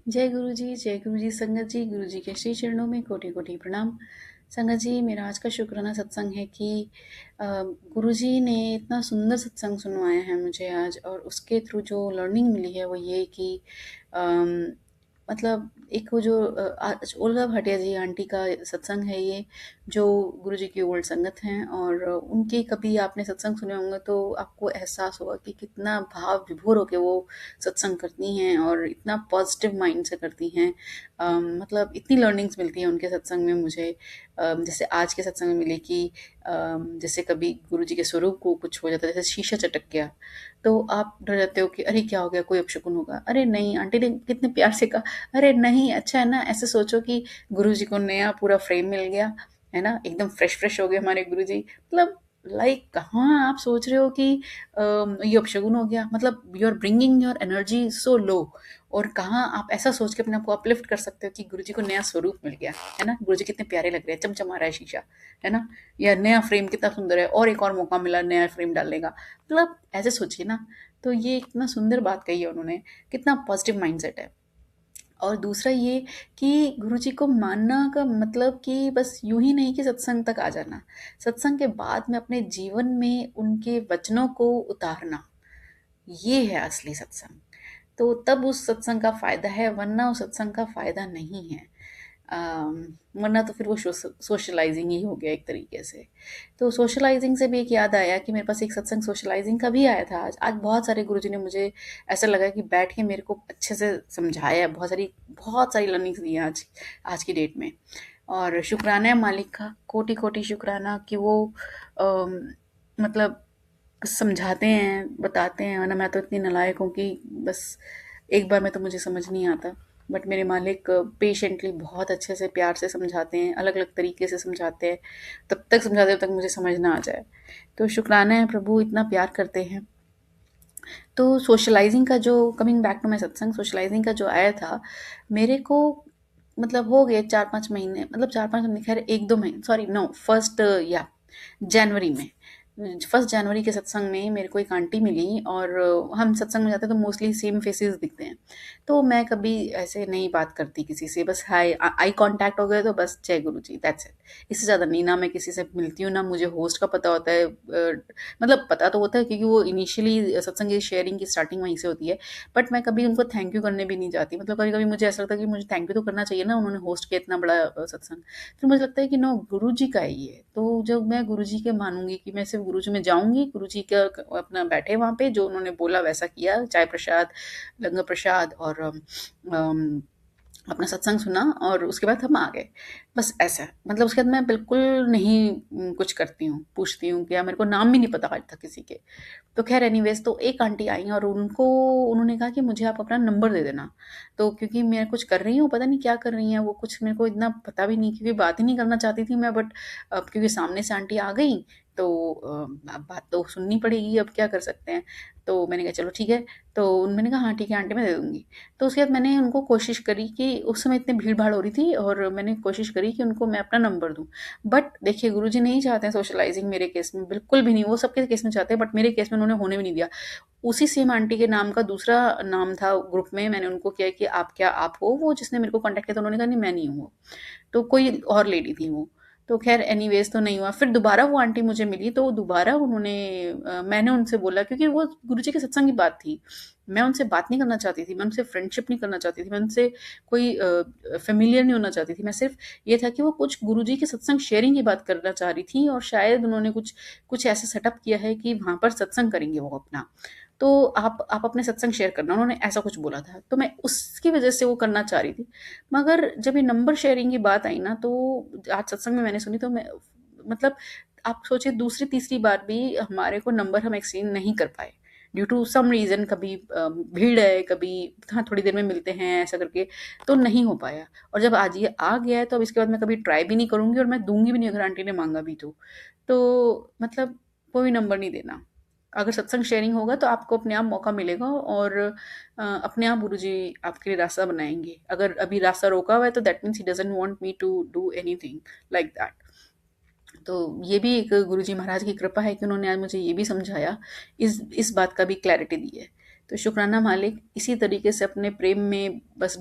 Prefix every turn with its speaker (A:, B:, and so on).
A: जय गुरु जी संगत जी। गुरु जी के श्री चरणों में कोटि कोटि प्रणाम। संगत जी, मेरा आज का शुक्राना सत्संग है कि गुरु जी ने इतना सुंदर सत्संग सुनवाया है मुझे आज, और उसके थ्रू जो लर्निंग मिली है वो ये कि अम, मतलब एक वो जो आज ओल्गा भाटिया जी आंटी का सत्संग है ये, जो गुरु जी की ओल्ड संगत हैं, और उनके कभी आपने सत्संग सुने होंगे तो आपको एहसास होगा कि कितना भाव विभोर होके वो सत्संग करती हैं और इतना पॉजिटिव माइंड से करती हैं। मतलब इतनी लर्निंग्स मिलती हैं उनके सत्संग में मुझे। जैसे आज के सत्संग में मिली कि जैसे कभी गुरु जी के स्वरूप को कुछ हो जाता है, जैसे शीशा चटक गया, तो आप डर जाते हो कि अरे क्या हो गया, कोई अपशकुन होगा। अरे नहीं, आंटी ने कितने प्यार से कहा, अरे नहीं, अच्छा है ना। ऐसे सोचो कि गुरु जी को नया पूरा फ्रेम मिल गया, है ना, एकदम फ्रेश फ्रेश हो गए हमारे गुरु जी। मतलब लाइक कहाँ आप सोच रहे हो कि ये अपशगुन हो गया, मतलब you are bringing your energy so low, और कहाँ आप ऐसा सोच के अपने आप को अपलिफ्ट कर सकते हो कि गुरु जी को नया स्वरूप मिल गया, है ना, गुरु जी कितने प्यारे लग रहे हैं, चमचमा रहा है शीशा, है ना, या नया फ्रेम कितना सुंदर है, और एक और मौका मिला नया फ्रेम डालने का। मतलब ऐसे सोचिए ना। तो ये इतना सुंदर बात कही है उन्होंने, कितना पॉजिटिव माइंडसेट है। और दूसरा ये कि गुरुजी को मानना का मतलब कि बस यूं ही नहीं कि सत्संग तक आ जाना, सत्संग के बाद में अपने जीवन में उनके वचनों को उतारना, ये है असली सत्संग। तो तब उस सत्संग का फायदा है, वरना उस सत्संग का फायदा नहीं है। अम, वरना तो फिर वो सोशलाइजिंग ही हो गया एक तरीके से। तो सोशलाइजिंग से भी एक याद आया कि मेरे पास एक सत्संग सोशलाइजिंग का भी आया था आज। आज बहुत सारे गुरुजी ने मुझे ऐसा लगा कि बैठ के मेरे को अच्छे से समझाया है, बहुत सारी लर्निंग्स दी हैं आज आज की डेट में। और शुक्राना है मालिक का, कोटि कोटि शुक्राना कि वो अम, मतलब समझाते हैं, बताते हैं, वरना मैं तो इतनी नालायक हूँ कि बस एक बार में तो मुझे समझ नहीं आता। बट मेरे मालिक पेशेंटली बहुत अच्छे से प्यार से समझाते हैं, अलग अलग तरीके से समझाते हैं, तब तक समझाते हैं जब तक मुझे समझ ना आ जाए। तो शुक्राना है प्रभु, इतना प्यार करते हैं। तो सोशलाइजिंग का जो, कमिंग बैक टू माई सत्संग, सोशलाइजिंग का जो आया था मेरे को, मतलब हो गए 4-5 महीने, मतलब 4-5 महीने, खैर 1-2 महीने, सॉरी नो, फर्स्ट या जनवरी में, 1 जनवरी के सत्संग में मेरे को एक आंटी मिली, और हम सत्संग में जाते हैं तो मोस्टली सेम फेसेस दिखते हैं। तो मैं कभी ऐसे नहीं बात करती किसी से, बस हाय आई कांटेक्ट हो गया तो बस जय गुरु जी, दैट्स इट। इससे ज़्यादा नहीं, ना मैं किसी से मिलती हूँ, ना मुझे होस्ट का पता होता है। मतलब पता तो होता है क्योंकि वो इनिशियली सत्संग की शेयरिंग की स्टार्टिंग वहीं से होती है। बट मैं कभी उनको थैंक यू करने भी नहीं जाती। मतलब कभी कभी मुझे ऐसा लगता है कि मुझे थैंक यू तो करना चाहिए ना, उन्होंने होस्ट किया इतना बड़ा सत्संग। फिर मुझे लगता है कि नो, गुरु जी का है ये, तो जब मैं गुरु जी के मानूंगी कि मैं सिर्फ गुरु जी में जाऊंगी, गुरु जी का अपना बैठे वहाँ पे, जो उन्होंने बोला वैसा किया, चाय प्रसाद, लंगर प्रसाद, और अम, अपना सत्संग सुना, और उसके बाद हम आ गए। बस ऐसा, मतलब उसके बाद मैं बिल्कुल नहीं कुछ करती हूँ, पूछती हूँ क्या, मेरे को नाम भी नहीं पता आज तक किसी के। तो खैर एनीवेज, तो एक आंटी आई और उन्होंने कहा कि मुझे आप अपना नंबर दे देना। तो क्योंकि मैं कुछ कर रही हूँ, पता नहीं क्या कर रही हैं वो, कुछ मेरे को इतना पता भी नहीं, क्योंकि बात ही नहीं करना चाहती थी मैं, बट अब क्योंकि सामने से आंटी आ गई तो अब बात तो सुननी पड़ेगी, अब क्या कर सकते हैं। तो मैंने कहा चलो ठीक है। तो मैंने कहा हाँ ठीक है आंटी, मैं दे दूंगी। तो उसके बाद मैंने उनको कोशिश करी कि, उस समय इतनी भीड़ भाड़ हो रही थी, और मैंने कोशिश करी कि उनको मैं अपना नंबर दूं। बट देखिए, गुरुजी नहीं चाहते हैं सोशलाइजिंग मेरे केस में, बिल्कुल भी नहीं। वो सबके केस में चाहते हैं, बट मेरे केस में उन्होंने होने भी नहीं दिया। उसी सेम आंटी के नाम का दूसरा नाम था ग्रुप में, मैंने उनको किया कि आप क्या आप हो वो जिसने मेरे को कांटेक्ट किया, तो उन्होंने कहा नहीं मैं नहीं हूँ वो। तो कोई और लेडी थी वो। तो खैर एनीवेज, तो नहीं हुआ। फिर दोबारा वो आंटी मुझे मिली, तो दोबारा उन्होंने मैंने उनसे बोला, क्योंकि वो गुरुजी के सत्संग की बात थी। मैं उनसे बात नहीं करना चाहती थी, मैं उनसे फ्रेंडशिप नहीं करना चाहती थी, मैं उनसे कोई फ़ैमिलियर नहीं होना चाहती थी। मैं सिर्फ़ ये था कि वो कुछ गुरुजी के सत्संग शेयरिंग की बात करना चाह रही थी, और शायद उन्होंने कुछ कुछ ऐसा सेटअप किया है कि वहाँ पर सत्संग करेंगे वो अपना। तो आप अपने सत्संग शेयर करना, उन्होंने ऐसा कुछ बोला था। तो मैं उसकी वज़ह से वो करना चाह रही थी। मगर जब ये नंबर शेयरिंग की बात आई ना, तो आज सत्संग में मैंने सुनी, तो मैं, मतलब आप सोचिए, दूसरी तीसरी बार भी हमारे को नंबर हम एक्सचेंज नहीं कर पाए, ड्यू टू सम रीज़न। कभी भीड़ है, कभी हाँ थोड़ी देर में मिलते हैं ऐसा करके, तो नहीं हो पाया। और जब आज ये आ गया है, तो अब इसके बाद मैं कभी ट्राई भी नहीं करूँगी, और मैं दूँगी भी नहीं अगर आंटी ने माँगा भी तो। तो मतलब कोई नंबर नहीं देना। अगर सत्संग शेयरिंग होगा तो आपको अपने आप मौका मिलेगा, और अपने आप गुरुजी आपके लिए रास्ता बनाएँगे। अगर अभी रास्ता रोका हुआ है तो that means he doesn't want me to do anything like that. तो ये भी एक गुरुजी महाराज की कृपा है कि उन्होंने आज मुझे ये भी समझाया, इस बात का भी क्लैरिटी दी है। तो शुक्राना मालिक, इसी तरीके से अपने प्रेम में बस